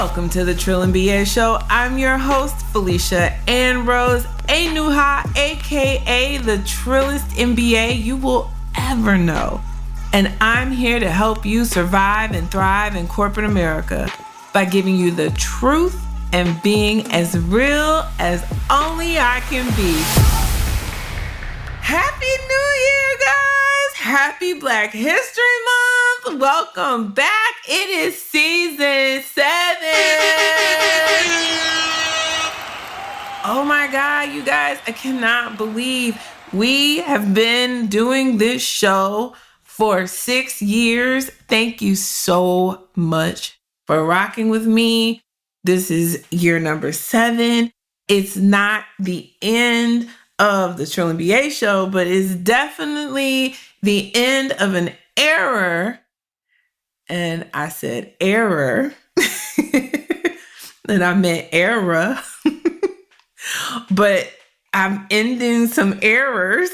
Welcome to the Trill and BA Show. I'm your host, Felicia Ann Rose, Anuha, aka the trillest MBA you will ever know. And I'm here to help you survive and thrive in corporate America by giving you the truth and being as real as only I can be. Happy New Year, guys! Happy Black History Month! Welcome back. It is season 7. Oh my God, you guys, I cannot believe we have been doing this show for 6 years. Thank you so much for rocking with me. This is year number 7. It's not the end of the Trill and BA Show, but it's definitely the end of an era. And I said error, and I meant era, but I'm ending some errors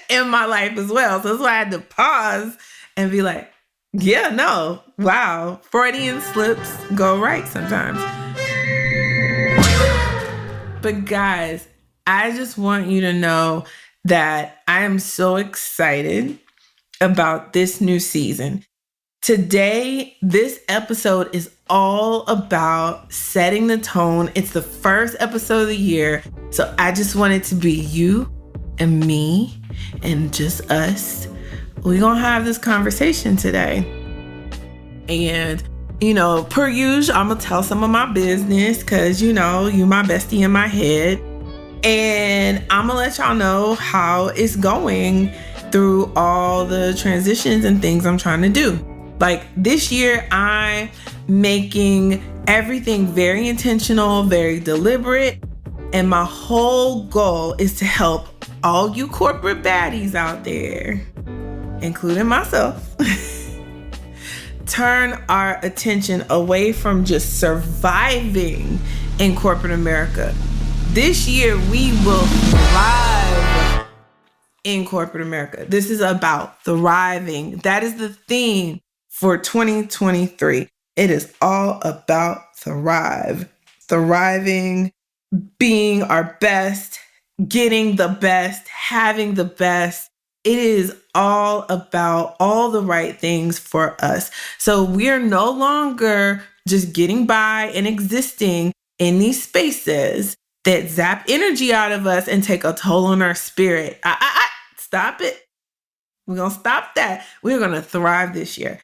in my life as well. So that's why I had to pause and be like, yeah, no, wow, Freudian slips go right sometimes. But guys, I just want you to know that I am so excited about this new season. Today, this episode is all about setting the tone. It's the first episode of the year, so I just want it to be you and me and just us. We're going to have this conversation today. And, per usual, I'm going to tell some of my business because, you my bestie in my head. And I'm going to let y'all know how it's going through all the transitions and things I'm trying to do. Like this year, I'm making everything very intentional, very deliberate. And my whole goal is to help all you corporate baddies out there, including myself, turn our attention away from just surviving in corporate America. This year, we will thrive in corporate America. This is about thriving. That is the theme for 2023. It is all about thriving, being our best, getting the best, having the best. It is all about all the right things for us. So we're no longer just getting by and existing in these spaces that zap energy out of us and take a toll on our spirit. Stop it. We're going to stop that. We're going to thrive this year.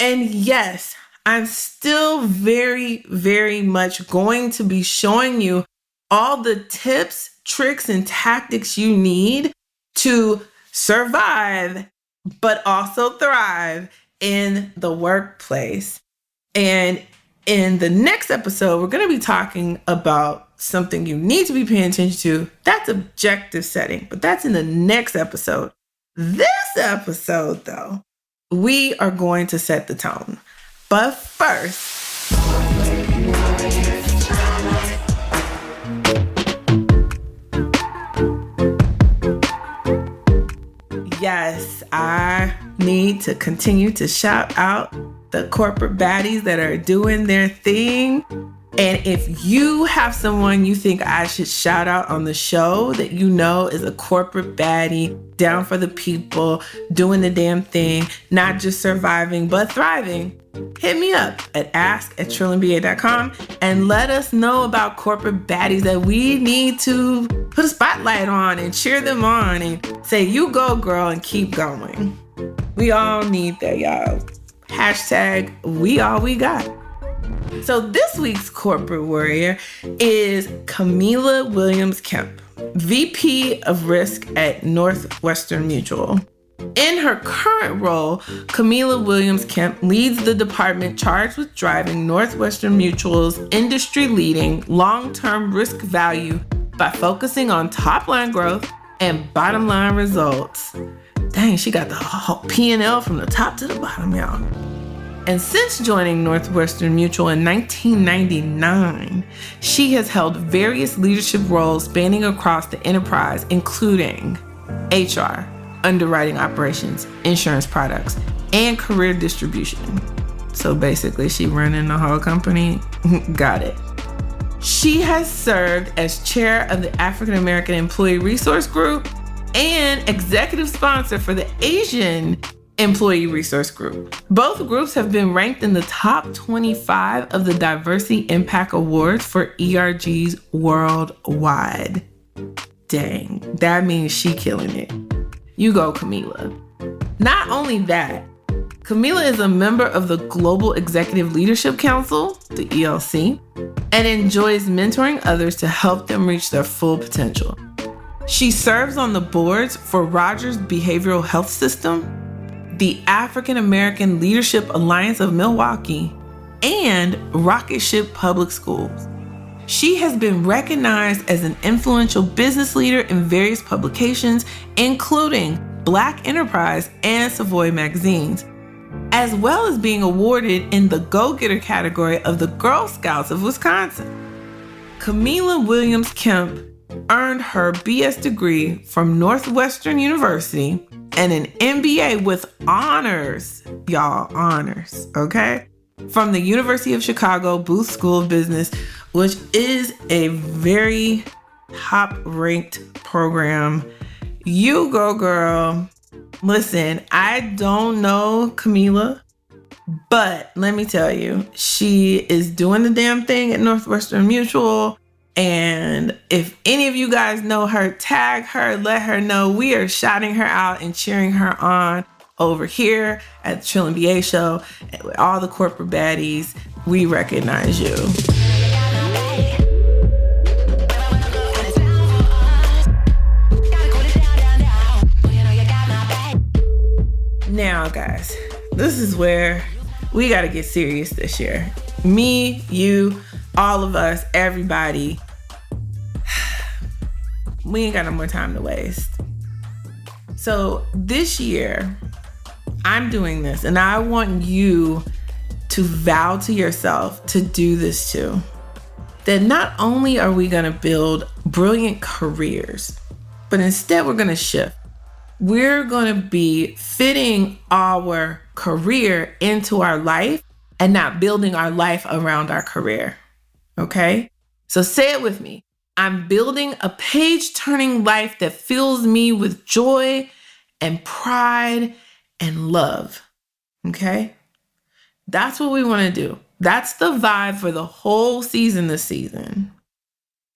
And yes, I'm still very, very much going to be showing you all the tips, tricks, and tactics you need to survive, but also thrive in the workplace. And in the next episode, we're going to be talking about something you need to be paying attention to. That's objective setting, but that's in the next episode. This episode, though, we are going to set the tone. But first, yes, I need to continue to shout out the corporate baddies that are doing their thing. And if you have someone you think I should shout out on the show that you know is a corporate baddie, down for the people, doing the damn thing, not just surviving, but thriving, hit me up at ask@trillandba.com and let us know about corporate baddies that we need to put a spotlight on and cheer them on and say, you go, girl, and keep going. We all need that, y'all. Hashtag we all we got. So this week's corporate warrior is Kamilah Williams-Kemp, VP of Risk at Northwestern Mutual. In her current role, Kamilah Williams-Kemp leads the department charged with driving Northwestern Mutual's industry-leading long-term risk value by focusing on top-line growth and bottom-line results. Dang, she got the whole P&L from the top to the bottom, y'all. And since joining Northwestern Mutual in 1999, she has held various leadership roles spanning across the enterprise, including HR, underwriting operations, insurance products, and career distribution. So basically, she running the whole company. Got it. She has served as chair of the African American Employee Resource Group and executive sponsor for the Asian Employee Resource Group. Both groups have been ranked in the top 25 of the Diversity Impact Awards for ERGs worldwide. Dang, that means she killing it. You go, Kamilah. Not only that, Kamilah is a member of the Global Executive Leadership Council, the ELC, and enjoys mentoring others to help them reach their full potential. She serves on the boards for Rogers Behavioral Health System, the African American Leadership Alliance of Milwaukee, and Rocket Ship Public Schools. She has been recognized as an influential business leader in various publications, including Black Enterprise and Savoy magazines, as well as being awarded in the Go-Getter category of the Girl Scouts of Wisconsin. Kamilah Williams-Kemp earned her BS degree from Northwestern University and an MBA with honors, y'all, honors, okay? From the University of Chicago Booth School of Business, which is a very top-ranked program. You go, girl. Listen, I don't know Kamilah, but let me tell you, she is doing the damn thing at Northwestern Mutual. And if any of you guys know her, tag her, let her know. We are shouting her out and cheering her on over here at the Trillin' BA Show. And with all the corporate baddies, we recognize you. Now, guys, this is where we got to get serious this year. Me, you, all of us, everybody. We ain't got no more time to waste. So this year, I'm doing this, and I want you to vow to yourself to do this too. That not only are we going to build brilliant careers, but instead we're going to shift. We're going to be fitting our career into our life and not building our life around our career. Okay? So say it with me. I'm building a page-turning life that fills me with joy and pride and love. Okay? That's what we want to do. That's the vibe for the whole season this season.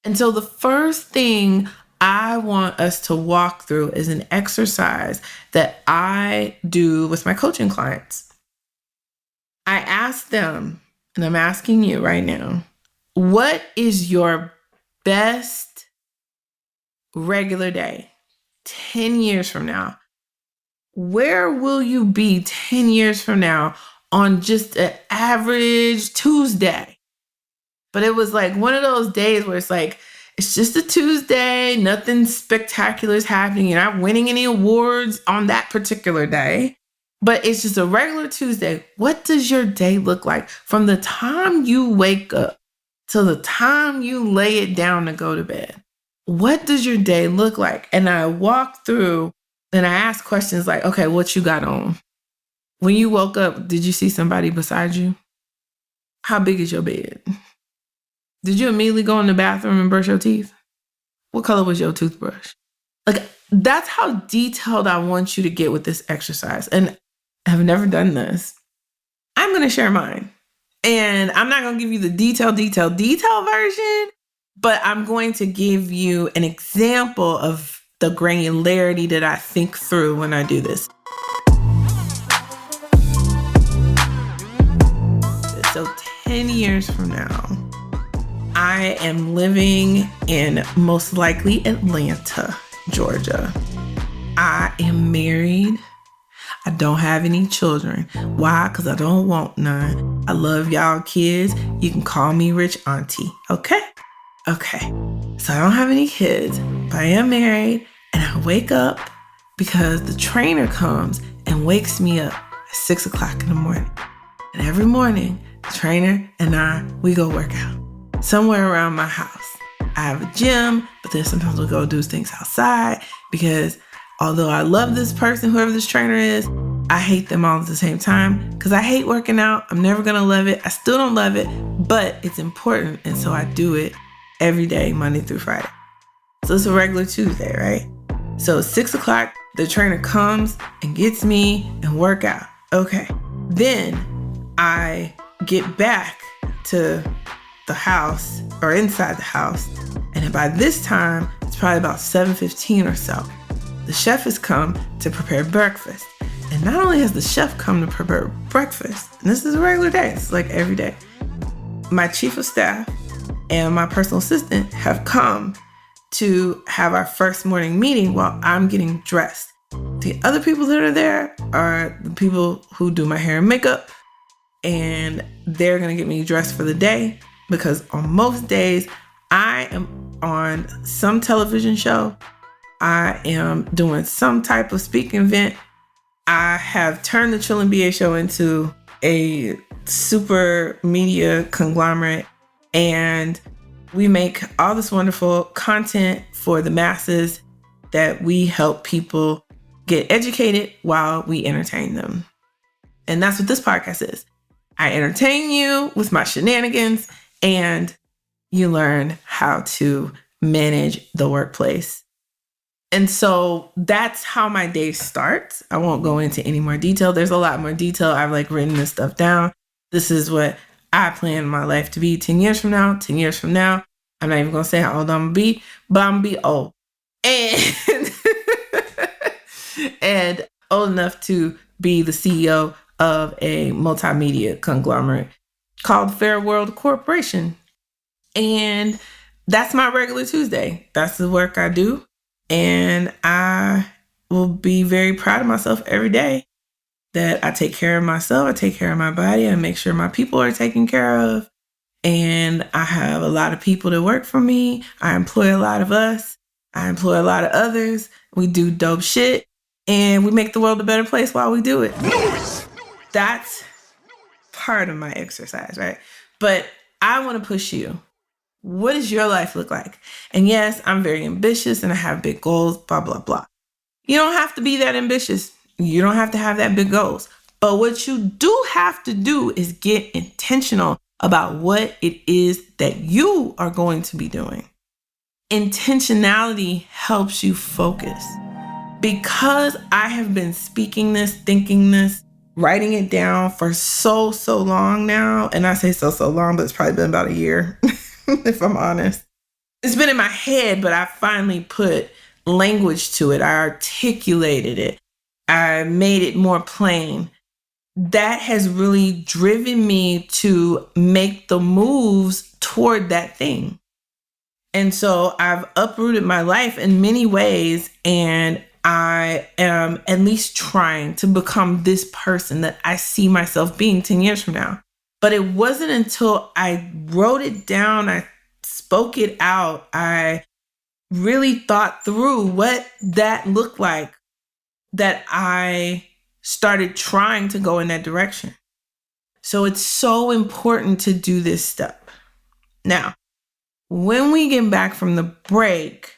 And so the first thing I want us to walk through is an exercise that I do with my coaching clients. I ask them, and I'm asking you right now, what is your best regular day 10 years from now? Where will you be 10 years from now on just an average Tuesday? But it was like one of those days where it's like, it's just a Tuesday, nothing spectacular is happening. You're not winning any awards on that particular day, but it's just a regular Tuesday. What does your day look like from the time you wake up till the time you lay it down to go to bed? What does your day look like? And I walk through and I ask questions like, okay, what you got on? When you woke up, did you see somebody beside you? How big is your bed? Did you immediately go in the bathroom and brush your teeth? What color was your toothbrush? Like, that's how detailed I want you to get with this exercise. And I've never done this. I'm going to share mine. And I'm not going to give you the detailed version, but I'm going to give you an example of the granularity that I think through when I do this. So 10 years from now, I am living in most likely Atlanta, Georgia. I am married. I don't have any children. Why? Because I don't want none. I love y'all kids. You can call me Rich Auntie. Okay? Okay. So I don't have any kids, but I am married, and I wake up because the trainer comes and wakes me up at 6 o'clock in the morning. And every morning, the trainer and we go work out somewhere around my house. I have a gym, but then sometimes we'll go do things outside because although I love this person, whoever this trainer is, I hate them all at the same time because I hate working out. I'm never going to love it. I still don't love it, but it's important. And so I do it every day, Monday through Friday. So it's a regular Tuesday, right? So 6 o'clock, the trainer comes and gets me and work out. Okay. Then I get back to the house or inside the house. And by this time, it's probably about 7:15 or so. The chef has come to prepare breakfast. And not only has the chef come to prepare breakfast, and this is a regular day, it's like every day, my chief of staff and my personal assistant have come to have our first morning meeting while I'm getting dressed. The other people that are there are the people who do my hair and makeup, and they're gonna get me dressed for the day because on most days I am on some television show, I am doing some type of speaking event. I have turned the Chillin' BA show into a super media conglomerate, and we make all this wonderful content for the masses that we help people get educated while we entertain them. And that's what this podcast is. I entertain you with my shenanigans, and you learn how to manage the workplace. And so that's how my day starts. I won't go into any more detail. There's a lot more detail. I've written this stuff down. This is what I plan my life to be 10 years from now. 10 years from now, I'm not even going to say how old I'm going to be, but I'm going to be old. And, and old enough to be the CEO of a multimedia conglomerate called Fair World Corporation. And that's my regular Tuesday. That's the work I do. And I will be very proud of myself every day that I take care of myself, I take care of my body, I make sure my people are taken care of. And I have a lot of people that work for me. I employ a lot of us. I employ a lot of others. We do dope shit. And we make the world a better place while we do it. That's part of my exercise, right? But I want to push you. What does your life look like? And yes, I'm very ambitious and I have big goals, blah, blah, blah. You don't have to be that ambitious. You don't have to have that big goals. But what you do have to do is get intentional about what it is that you are going to be doing. Intentionality helps you focus. Because I have been speaking this, thinking this, writing it down for so long now. And I say so long, but it's probably been about a year. If I'm honest. It's been in my head, but I finally put language to it. I articulated it. I made it more plain. That has really driven me to make the moves toward that thing. And so I've uprooted my life in many ways, and I am at least trying to become this person that I see myself being 10 years from now. But it wasn't until I wrote it down, I spoke it out, I really thought through what that looked like, that I started trying to go in that direction. So it's so important to do this step. Now, when we get back from the break,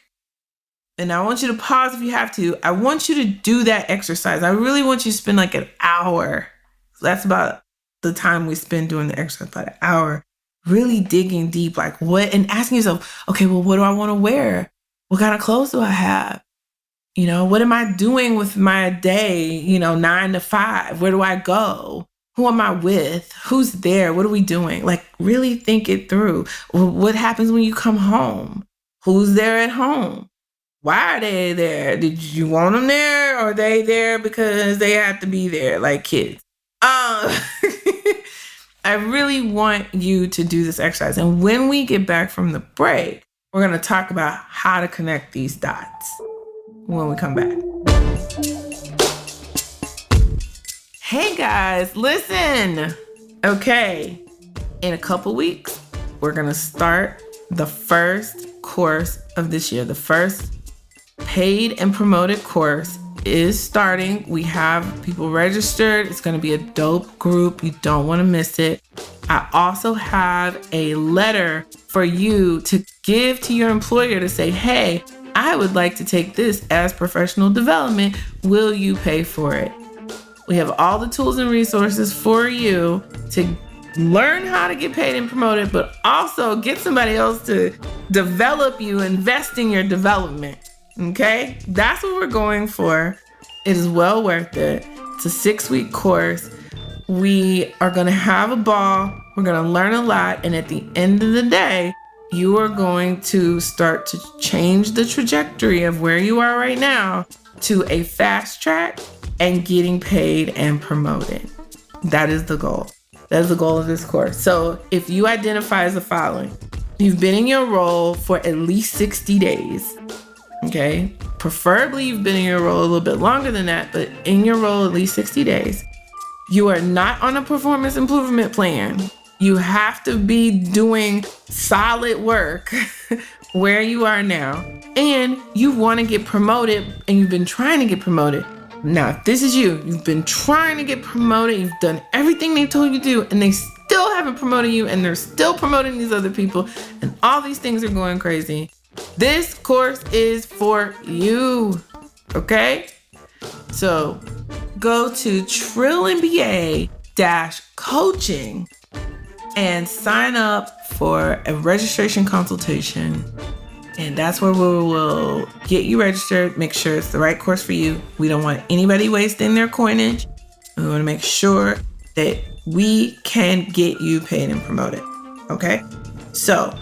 and I want you to pause if you have to, I want you to do that exercise. I really want you to spend an hour. So that's about the time we spend doing the exercise, about an hour, really digging deep, what, and asking yourself, okay, well, what do I want to wear? What kind of clothes do I have? What am I doing with my day, 9 to 5? Where do I go? Who am I with? Who's there? What are we doing? Really think it through. What happens when you come home? Who's there at home? Why are they there? Did you want them there? Or are they there because they have to be there, like kids? I really want you to do this exercise. And when we get back from the break, we're going to talk about how to connect these dots when we come back. Hey guys, listen. Okay, in a couple weeks, we're going to start the first course of this year. The first paid and promoted course is starting. We have people registered. It's going to be a dope group. You don't want to miss it. I also have a letter for you to give to your employer to say, hey, I would like to take this as professional development. Will you pay for it? We have all the tools and resources for you to learn how to get paid and promoted, but also get somebody else to develop you, invest in your development. Okay? That's what we're going for. It is well worth it. It's a 6-week course. We are going to have a ball. We're going to learn a lot. And at the end of the day, you are going to start to change the trajectory of where you are right now to a fast track and getting paid and promoted. That is the goal. That is the goal of this course. So if you identify as the following, you've been in your role for at least 60 days. Okay. Preferably you've been in your role a little bit longer than that, but in your role at least 60 days. You are not on a performance improvement plan. You have to be doing solid work where you are now. And you want to get promoted and you've been trying to get promoted. Now, if this is you, you've been trying to get promoted, you've done everything they told you to do, and they still haven't promoted you, and they're still promoting these other people, and all these things are going crazy. This course is for you, okay? So go to TrillMBA-coaching and sign up for a registration consultation. And that's where we will get you registered, make sure it's the right course for you. We don't want anybody wasting their coinage. We want to make sure that we can get you paid and promoted. Okay? So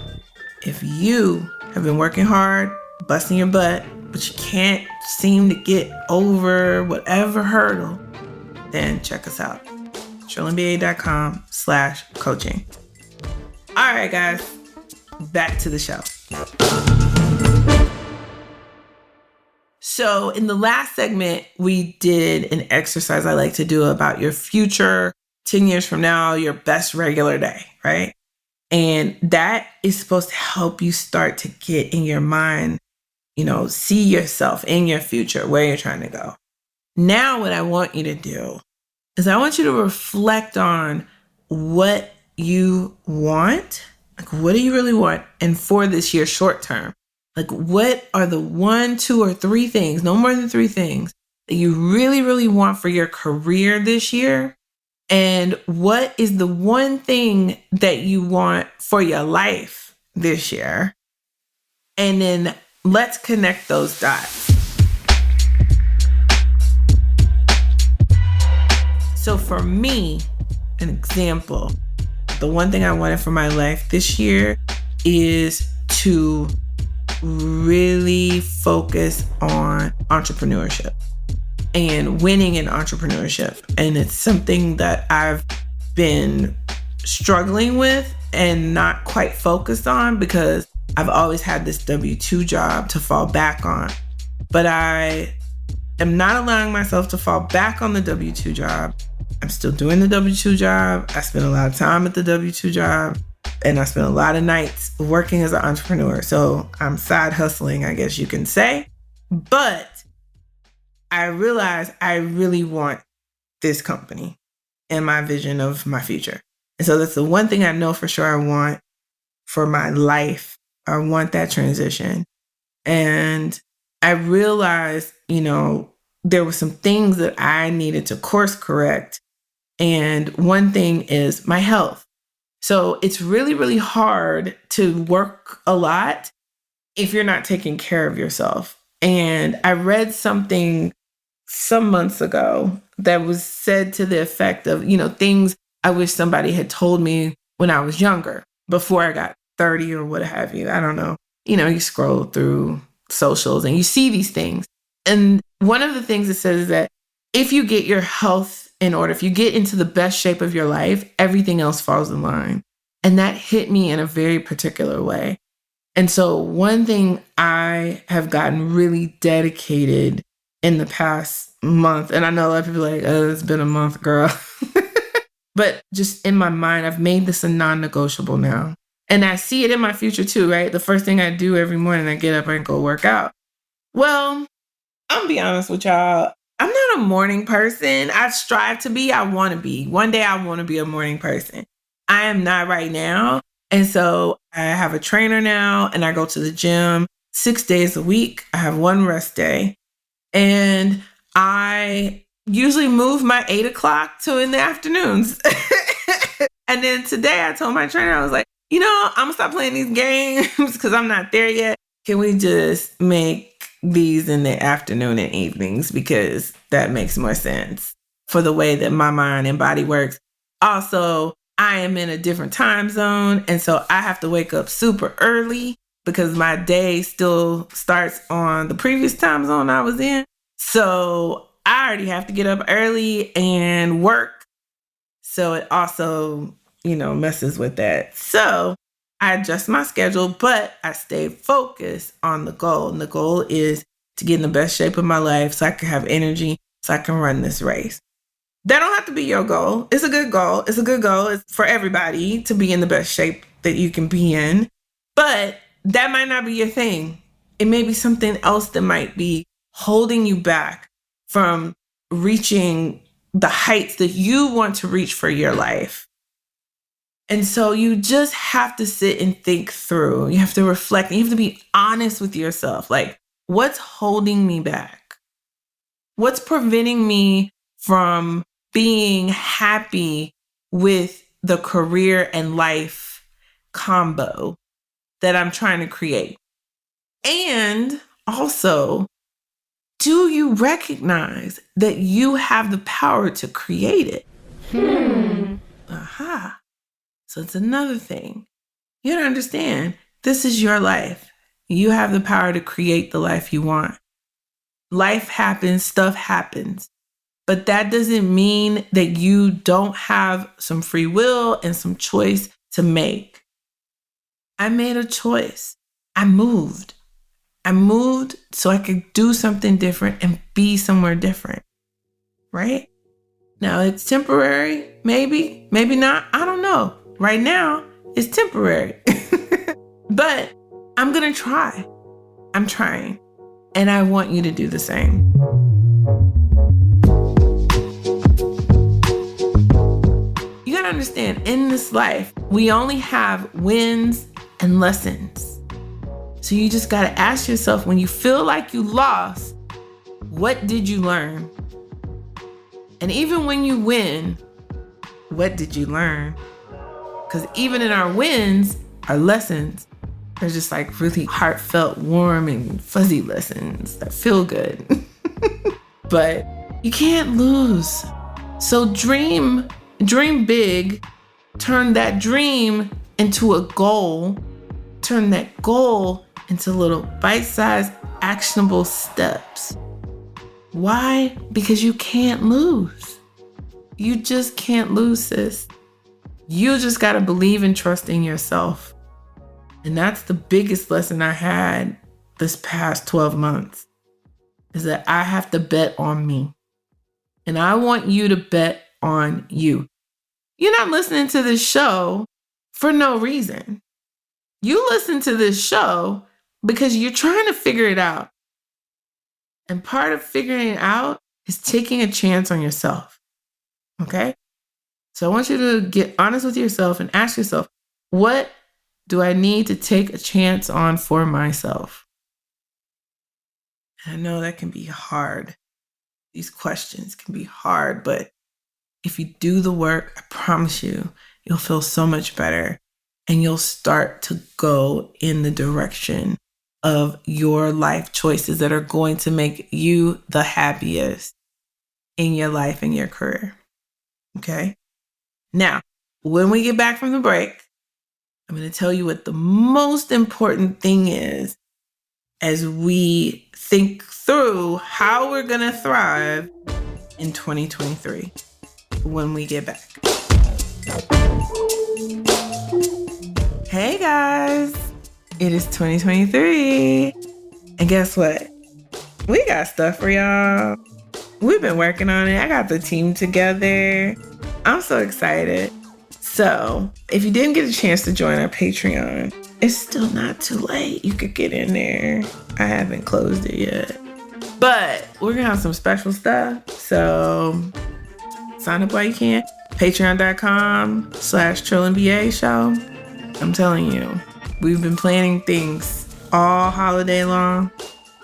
if you have been working hard, busting your butt, but you can't seem to get over whatever hurdle, then check us out. TrillMBA.com/coaching. All right, guys, back to the show. So in the last segment, we did an exercise I like to do about your future 10 years from now, your best regular day, right? And that is supposed to help you start to get in your mind, see yourself in your future, where you're trying to go. Now, what I want you to do is I want you to reflect on what you want. Like, what do you really want? And for this year, short term, like, what are the 1, 2, or 3 things, no more than 3 things that you really, really want for your career this year? And what is the one thing that you want for your life this year? And then let's connect those dots. So for me, an example, the one thing I wanted for my life this year is to really focus on entrepreneurship and winning in entrepreneurship. And it's something that I've been struggling with and not quite focused on because I've always had this W-2 job to fall back on. But I am not allowing myself to fall back on the W-2 job. I'm still doing the W-2 job. I spend a lot of time at the W-2 job. And I spend a lot of nights working as an entrepreneur. So I'm side hustling, I guess you can say. But I realize I really want this company and my vision of my future. And so that's the one thing I know for sure I want for my life. I want that transition. And I realized, there were some things that I needed to course correct. And one thing is my health. So it's really, really hard to work a lot if you're not taking care of yourself. And I read something some months ago that was said to the effect of, things I wish somebody had told me when I was younger, before I got 30 or what have you. I don't know. You scroll through socials and you see these things. And one of the things it says is that if you get your health in order, if you get into the best shape of your life, everything else falls in line. And that hit me in a very particular way. And so one thing I have gotten really dedicated in the past month, and I know a lot of people are like, oh, it's been a month, girl. But just in my mind, I've made this a non-negotiable now. And I see it in my future too, right? The first thing I do every morning, I get up and go work out. Well, I'm gonna be honest with y'all. I'm not a morning person. I strive to be. I want to be. One day I want to be a morning person. I am not right now. And so I have a trainer now and I go to the gym 6 days a week. I have one rest day. And I usually move my 8 o'clock to in the afternoons. And then today I told my trainer, I was like, I'm going to stop playing these games because I'm not there yet. Can we just make these in the afternoon and evenings? Because that makes more sense for the way that my mind and body works. Also, I am in a different time zone. And so I have to wake up super early because my day still starts on the previous time zone I was in. So I already have to get up early and work. So it also, messes with that. So I adjust my schedule, but I stay focused on the goal. And the goal is to get in the best shape of my life so I can have energy, so I can run this race. That don't have to be your goal. It's a good goal. It's a good goal. It's for everybody to be in the best shape that you can be in. But that might not be your thing. It may be something else that might be holding you back from reaching the heights that you want to reach for your life. And so you just have to sit and think through. You have to reflect. And you have to be honest with yourself. Like, what's holding me back? What's preventing me from being happy with the career and life combo that I'm trying to create? And also, do you recognize that you have the power to create it? Aha. So it's another thing. You don't understand. This is your life. You have the power to create the life you want. Life happens, stuff happens. But that doesn't mean that you don't have some free will and some choice to make. I made a choice. I moved so I could do something different and be somewhere different, right? Now it's temporary, maybe not. I don't know. Right now, it's temporary. But I'm going to try. I'm trying. And I want you to do the same. You got to understand, in this life, we only have wins and lessons. So you just got to ask yourself, when you feel like you lost, what did you learn? And even when you win, what did you learn? Because even in our wins, our lessons are just like really heartfelt, warm, and fuzzy lessons that feel good. But you can't lose. So dream big, turn that dream into a goal, turn that goal into little bite-sized, actionable steps. Why? Because you can't lose. You just can't lose, sis. You just got to believe and trust in yourself. And that's the biggest lesson I had this past 12 months, is that I have to bet on me. And I want you to bet on you. You're not listening to this show for no reason. You listen to this show because you're trying to figure it out. And part of figuring it out is taking a chance on yourself. Okay? So I want you to get honest with yourself and ask yourself, what do I need to take a chance on for myself? And I know that can be hard. These questions can be hard, but if you do the work, I promise you, you'll feel so much better. And you'll start to go in the direction of your life choices that are going to make you the happiest in your life and your career. Okay? Now, when we get back from the break, I'm going to tell you what the most important thing is as we think through how we're going to thrive in 2023 when we get back. Hey guys, it is 2023. And guess what? We got stuff for y'all. We've been working on it. I got the team together. I'm so excited. So if you didn't get a chance to join our Patreon, it's still not too late. You could get in there. I haven't closed it yet. But we're going to have some special stuff. So sign up while you can. Patreon.com/TrillNBA show. I'm telling you, we've been planning things all holiday long.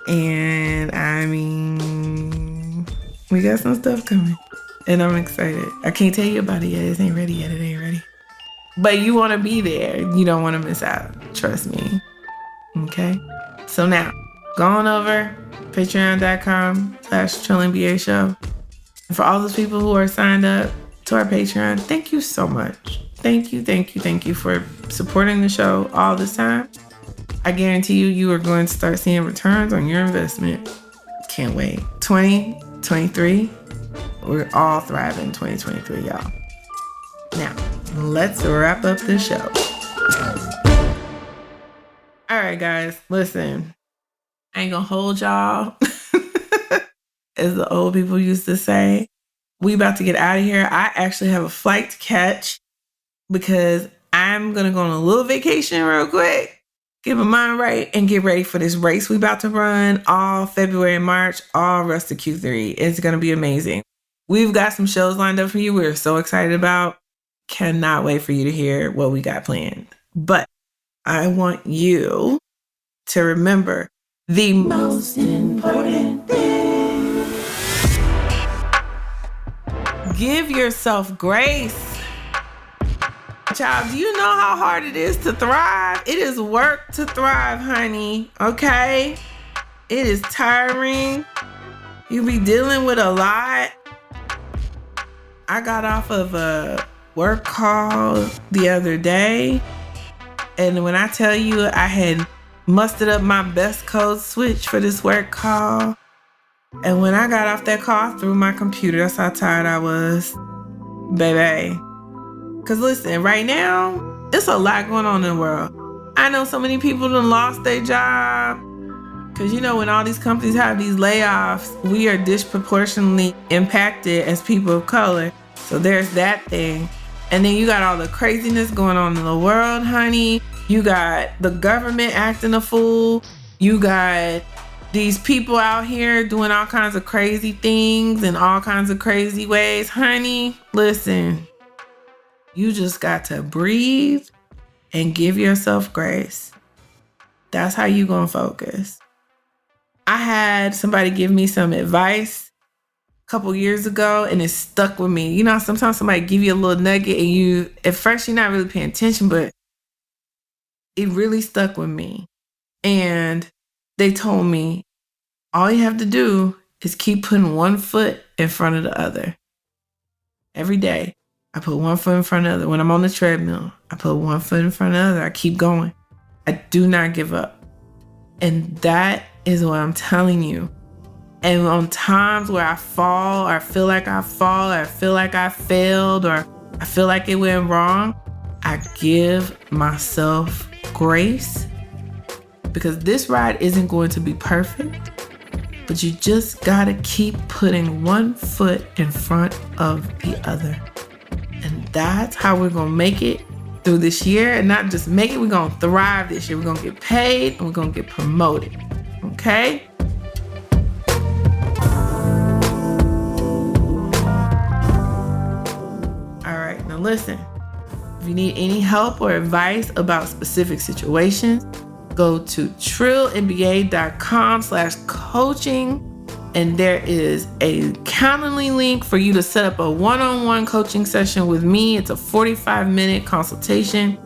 And I mean, We got some stuff coming. And I'm excited. I can't tell you about it yet. It ain't ready yet. It ain't ready. But you want to be there. You don't want to miss out. Trust me. Okay? So now, go on over patreon.com/TrillingBA show. And for all those people who are signed up to our Patreon, thank you so much. Thank you for supporting the show all this time. I guarantee you are going to start seeing returns on your investment. Can't wait. 2023, we're all thriving 2023, y'all. Now, let's wrap up the show. All right, guys, listen. I ain't gonna hold y'all. As the old people used to say, we about to get out of here. I actually have a flight to catch because I'm going to go on a little vacation real quick, get my mind right, and get ready for this race we about to run all February and March, all rest of Q3. It's going to be amazing. We've got some shows lined up for you we're so excited about. Cannot wait for you to hear what we got planned. But I want you to remember the most important thing. Give yourself grace. Child, do you know how hard it is to thrive? It is work to thrive, honey. Okay? It is tiring. You be dealing with a lot. I got off of a work call the other day. And when I tell you I had mustered up my best code switch for this work call, and when I got off that call, I threw my computer. That's how tired I was, baby. Because listen, right now, it's a lot going on in the world. I know so many people done lost their job. Because, you know, when all these companies have these layoffs, we are disproportionately impacted as people of color. So there's that thing. And then you got all the craziness going on in the world, honey. You got the government acting a fool. You got these people out here doing all kinds of crazy things in all kinds of crazy ways. Honey, listen, you just got to breathe and give yourself grace. That's how you gonna focus. I had somebody give me some advice a couple years ago and it stuck with me. You know, sometimes somebody give you a little nugget and you, at first you're not really paying attention, but it really stuck with me. And they told me, all you have to do is keep putting one foot in front of the other. Every day, I put one foot in front of the other. When I'm on the treadmill, I put one foot in front of the other. I keep going. I do not give up. And that is what I'm telling you. And on times where I fall, or I feel like I fall, or I feel like I failed, or I feel like it went wrong, I give myself grace. Because this ride isn't going to be perfect, but you just gotta keep putting one foot in front of the other. And that's how we're gonna make it through this year. And not just make it, we're gonna thrive this year. We're gonna get paid and we're gonna get promoted. Okay? All right, now listen. If you need any help or advice about specific situations, go to trillmba.com/coaching, and there is a Calendly link for you to set up a one-on-one coaching session with me. It's a 45-minute consultation,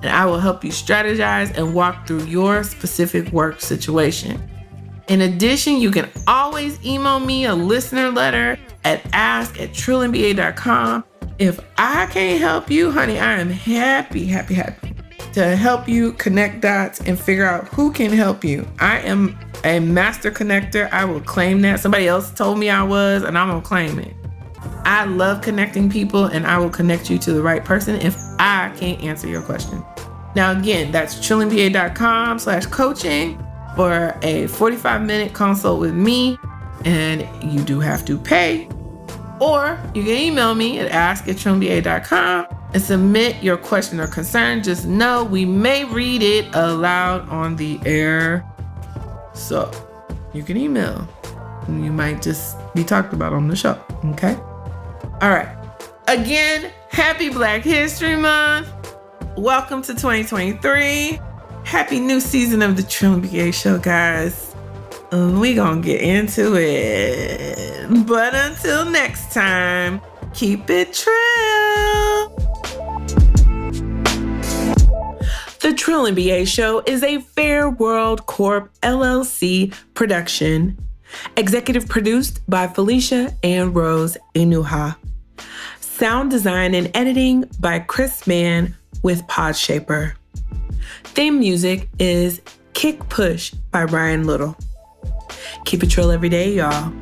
and I will help you strategize and walk through your specific work situation. In addition, you can always email me a listener letter at ask@trillmba.com. If I can't help you, honey, I am happy to help you connect dots and figure out who can help you. I am a master connector. I will claim that. Somebody else told me I was, and I'm gonna claim it. I love connecting people, and I will connect you to the right person if I can't answer your question. Now, again, that's trillmba.com/coaching for a 45-minute consult with me, and you do have to pay. Or you can email me at ask@trillmba.com and submit your question or concern. Just know we may read it aloud on the air. So you can email. And you might just be talked about on the show. Okay? All right. Again, happy Black History Month. Welcome to 2023. Happy new season of the Trilling BA Show, guys. We gonna get into it. But until next time, keep it trill. The Trill MBA Show is a Fair World Corp LLC production. Executive produced by Felicia and Rose Enuha. Sound design and editing by Chris Mann with Podshaper. Theme music is Kick Push by Ryan Little. Keep it trill every day, y'all.